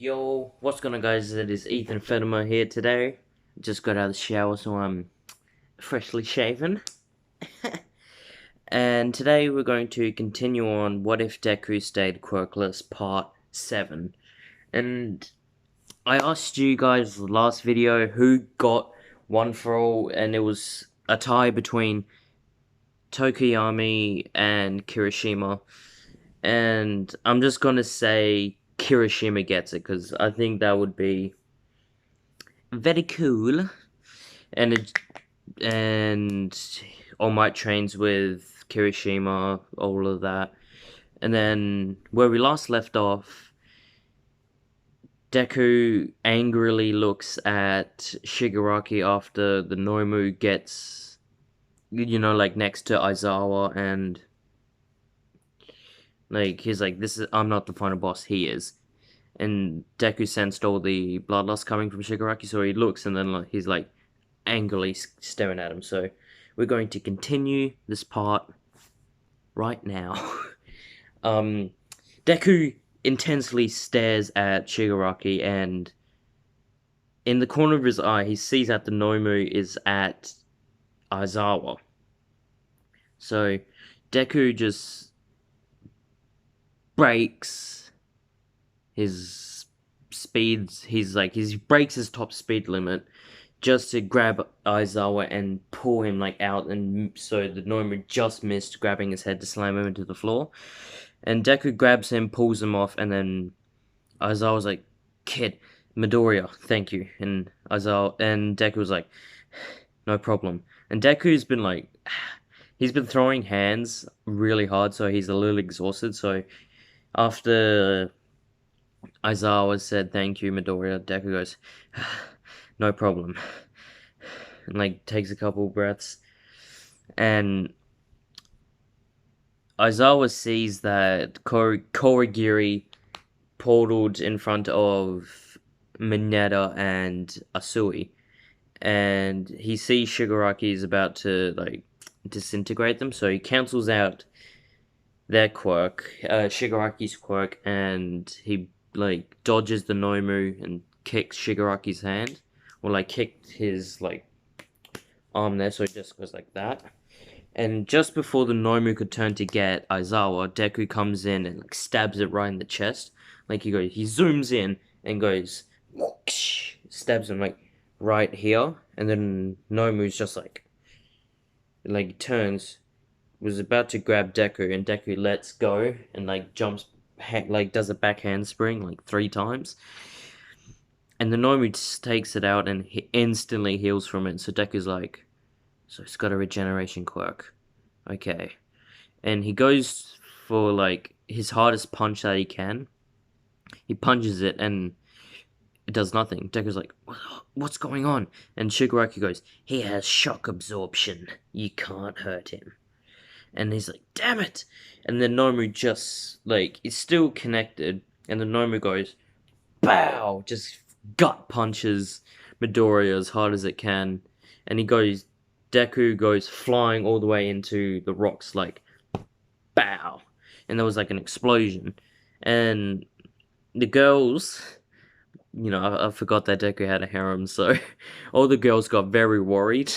Yo, what's going on guys, it is Ethan Fedema here today. Just got out of the shower so I'm freshly shaven. And today we're going to continue on What If Deku Stayed Quirkless Part 7. And I asked you guys the last video who got one for all, and it was a tie between Tokuyami and Kirishima. And I'm just gonna say Kirishima gets it, because I think that would be very cool. And All Might trains with Kirishima, all of that. And then where we last left off, Deku angrily looks at Shigaraki after the Nomu gets, like next to Aizawa, and like he's like, I'm not the final boss, he is. And Deku sensed all the bloodlust coming from Shigaraki, so he looks and then he's like angrily staring at him. So we're going to continue this part right now. Deku intensely stares at Shigaraki, and in the corner of his eye he sees that the Nomu is at Aizawa. So Deku just breaks his speeds. He breaks his top speed limit just to grab Aizawa and pull him out, and so the Nomu just missed grabbing his head to slam him into the floor. And Deku grabs him, pulls him off, and then Aizawa's like, "Kid, Midoriya, thank you." And Deku was like, "No problem." And Deku's been he's been throwing hands really hard, so he's a little exhausted. So after Aizawa said, "Thank you, Midoriya," Deku goes, "No problem," and takes a couple breaths. And Aizawa sees that Korigiri portaled in front of Mineta and Asui, and he sees Shigaraki is about to disintegrate them, so he cancels out their quirk, Shigaraki's quirk, and he dodges the Nomu and kicks Shigaraki's hand, or kicked his arm there, so it just goes like that. And just before the Nomu could turn to get Aizawa, Deku comes in and stabs it right in the chest. He zooms in and goes whoosh, stabs him right here, and then Nomu's just turns, was about to grab Deku, and Deku lets go and jumps, does a back handspring 3 times. And the Nomu just takes it out and he instantly heals from it. So Deku's like, so it's got a regeneration quirk. Okay. And he goes for his hardest punch that he can. He punches it and it does nothing. Deku's like, what's going on? And Shigaraki goes, he has shock absorption. You can't hurt him. And he's like, damn it! And then Nomu just, it's still connected, and the Nomu goes, bow! Just gut punches Midoriya as hard as it can, and Deku goes flying all the way into the rocks, bow! And there was an explosion. And the girls, I forgot that Deku had a harem, so all the girls got very worried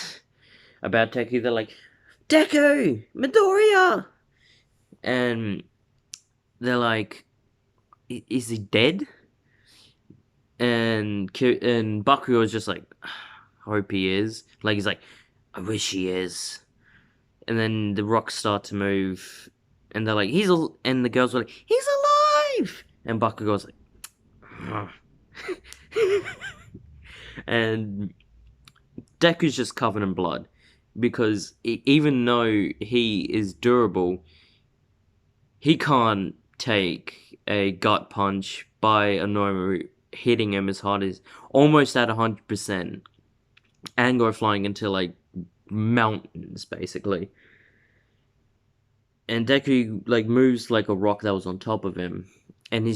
about Deku. They're like, Deku! Midoriya! And they're like, is he dead? And Bakugo is just like, I hope he is. He's like, I wish he is. And then the rocks start to move, and they're like, and the girls are like, he's alive! And Bakugo's like, and Deku's just covered in blood. Because even though he is durable, he can't take a gut punch by a Nomu hitting him as hard as almost at 100%, and go flying into mountains basically. And Deku moves like a rock that was on top of him, and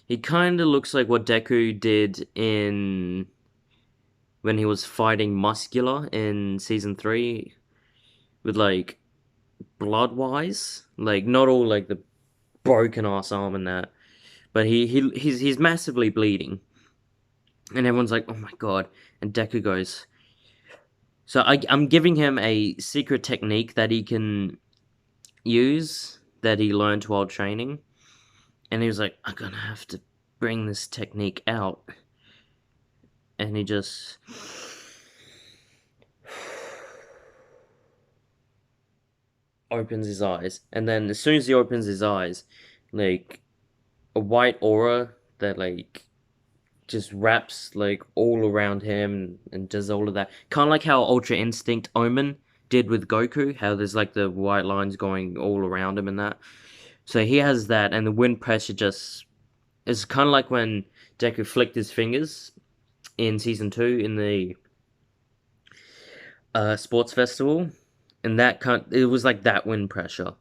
he kind of looks like what Deku did when he was fighting Muscular in Season 3, with, blood-wise. Not all, the broken-ass arm and that, but he's massively bleeding, and everyone's like, "Oh my god!" And Deku goes, "So I'm giving him a secret technique that he can use that he learned while training," and he was like, "I'm gonna have to bring this technique out," and he just opens his eyes, and then as soon as he opens his eyes, like a white aura that like just wraps like all around him and does all of that. Kind of like how Ultra Instinct Omen did with Goku, how there's like the white lines going all around him and that. So he has that, and the wind pressure just is kind of like when Deku flicked his fingers in season 2 in the sports festival, and it was like that wind pressure,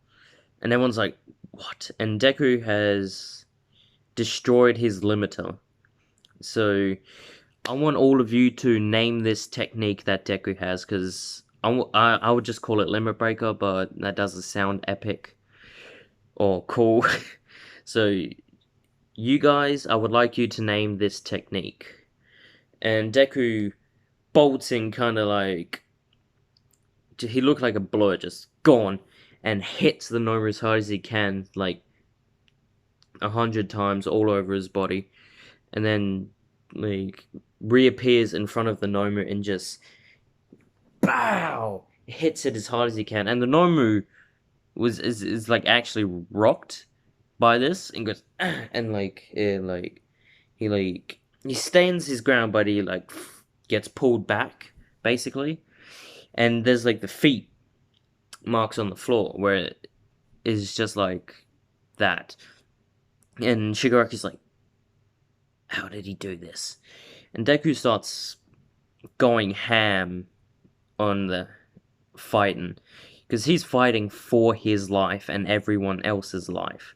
and everyone's like, "What?" And Deku has destroyed his limiter. So I want all of you to name this technique that Deku has, because I would just call it Limit Breaker, but that doesn't sound epic or cool. So you guys, I would like you to name this technique. And Deku bolts in kind of like, he looked like a blur, just gone, and hits the Nomu as hard as he can, like 100 times all over his body, and then like reappears in front of the Nomu and just bow hits it as hard as he can, and the Nomu is like actually rocked by this and goes and he stands his ground, but he like gets pulled back basically, and there's like the feet marks on the floor where it is just like that, and Shigaraki's like, how did he do this? And Deku starts going ham on the fighting, because he's fighting for his life and everyone else's life.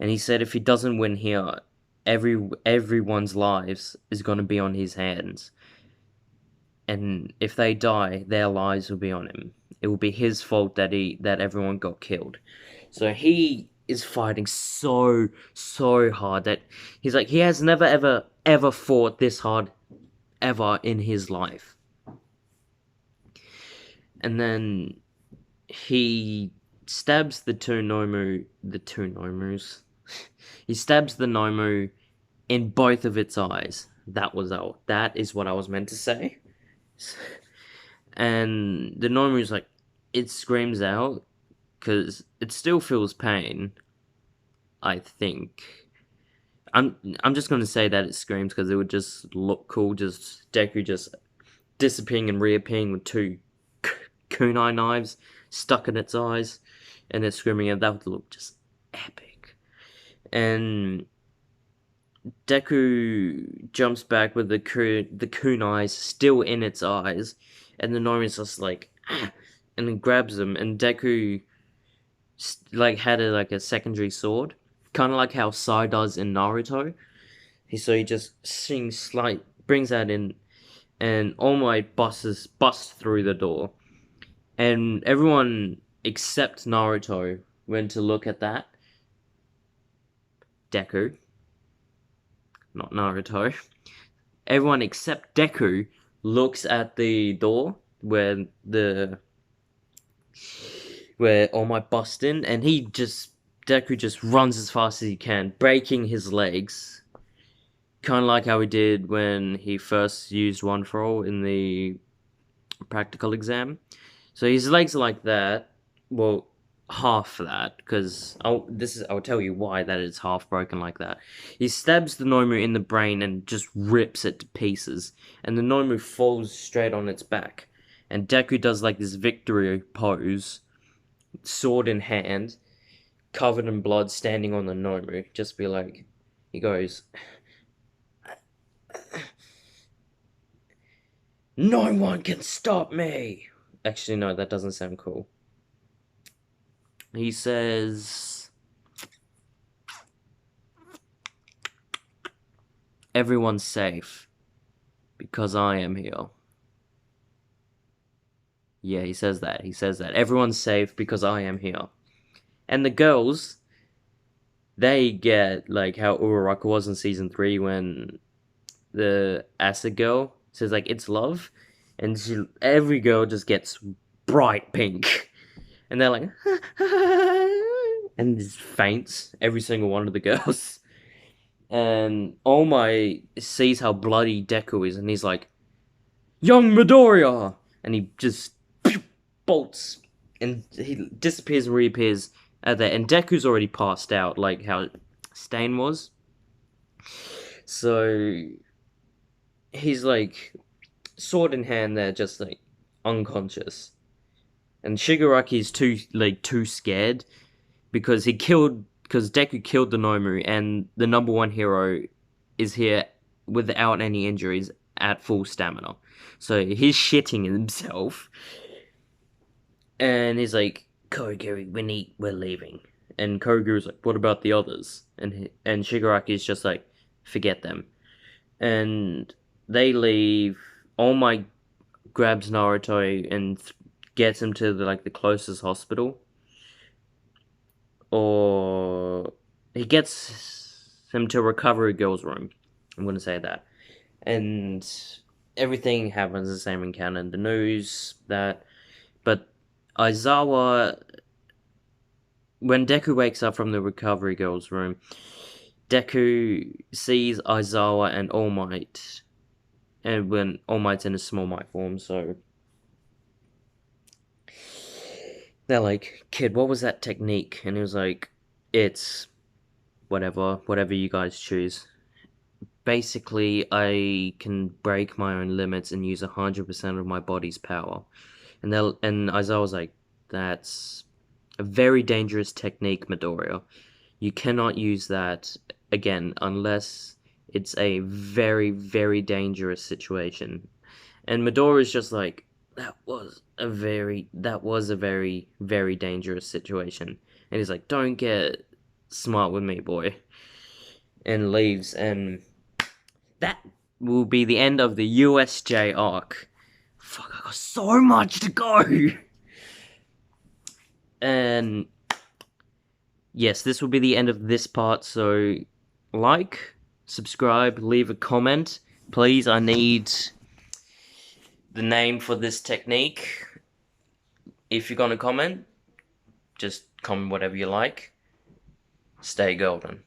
And he said if he doesn't win here, everyone's lives is going to be on his hands. And if they die, their lives will be on him. It will be his fault that everyone got killed. So he is fighting so hard that he's like, he has never ever fought this hard ever in his life. And then he stabs the two Nomus. He stabs the Nomu in both of its eyes. That is what I was meant to say. And the Nomu's like, it screams out because it still feels pain. I think. I'm just gonna say that it screams because it would just look cool. Just Deku just disappearing and reappearing with two kunai knives stuck in its eyes, and it's screaming, and that would look just epic. And Deku jumps back with the kunais still in its eyes, and the Nori's just like, ah, and then grabs him, and Deku like had a secondary sword, kind of like how Sai does in Naruto. So he just brings that in, and All Might busts through the door. And everyone except Naruto went to look at that. Deku. Not Naruto. Everyone except Deku looks at the door where All Might bust in, and Deku just runs as fast as he can, breaking his legs. Kind of like how he did when he first used One for All in the practical exam. So his legs are like that. Well, half that, because I'll tell you why that is half broken like that. He stabs the Nomu in the brain and just rips it to pieces, and the Nomu falls straight on its back. And Deku does like this victory pose, sword in hand, covered in blood, standing on the Nomu. He goes, "No one can stop me." Actually, no, that doesn't sound cool. He says, everyone's safe because I am here. Yeah, he says that. Everyone's safe because I am here. And the girls, they get like how Uraraka was in season 3 when the acid girl says like it's love, and every girl just gets bright pink, and they're like, and just faints every single one of the girls. And All Might sees how bloody Deku is, and he's like, "Young Midoriya!" And he just bolts, and he disappears and reappears at there. And Deku's already passed out, like how Stain was. So he's like sword in hand there, just like unconscious. And Shigaraki's too scared because Deku killed the Nomu, and the number one hero is here without any injuries at full stamina. So he's shitting himself, and he's like, "Korigiri, we're leaving." And Korigiri's like, "What about the others?" And Shigaraki's just like, "Forget them." And they leave. All Might grabs Naruto and gets him to the closest hospital, or he gets him to Recovery Girl's room. I'm gonna say that, and everything happens the same encounter in the news that, but Aizawa, when Deku wakes up from the Recovery Girl's room, Deku sees Aizawa and All Might, and when All Might's in a small might form, so they're like, "Kid, what was that technique?" And he was like, "It's whatever you guys choose. Basically, I can break my own limits and use 100% of my body's power." And Aizawa was like, "That's a very dangerous technique, Midoriya. You cannot use that again unless it's a very, very dangerous situation." And Midoriya's just like, that was a very, very dangerous situation. And he's like, "Don't get smart with me, boy." And leaves, and that will be the end of the USJ arc. Fuck, I got so much to go! And yes, this will be the end of this part, so like, subscribe, leave a comment. Please, I need the name for this technique. If you're gonna comment, just comment whatever you like. Stay golden.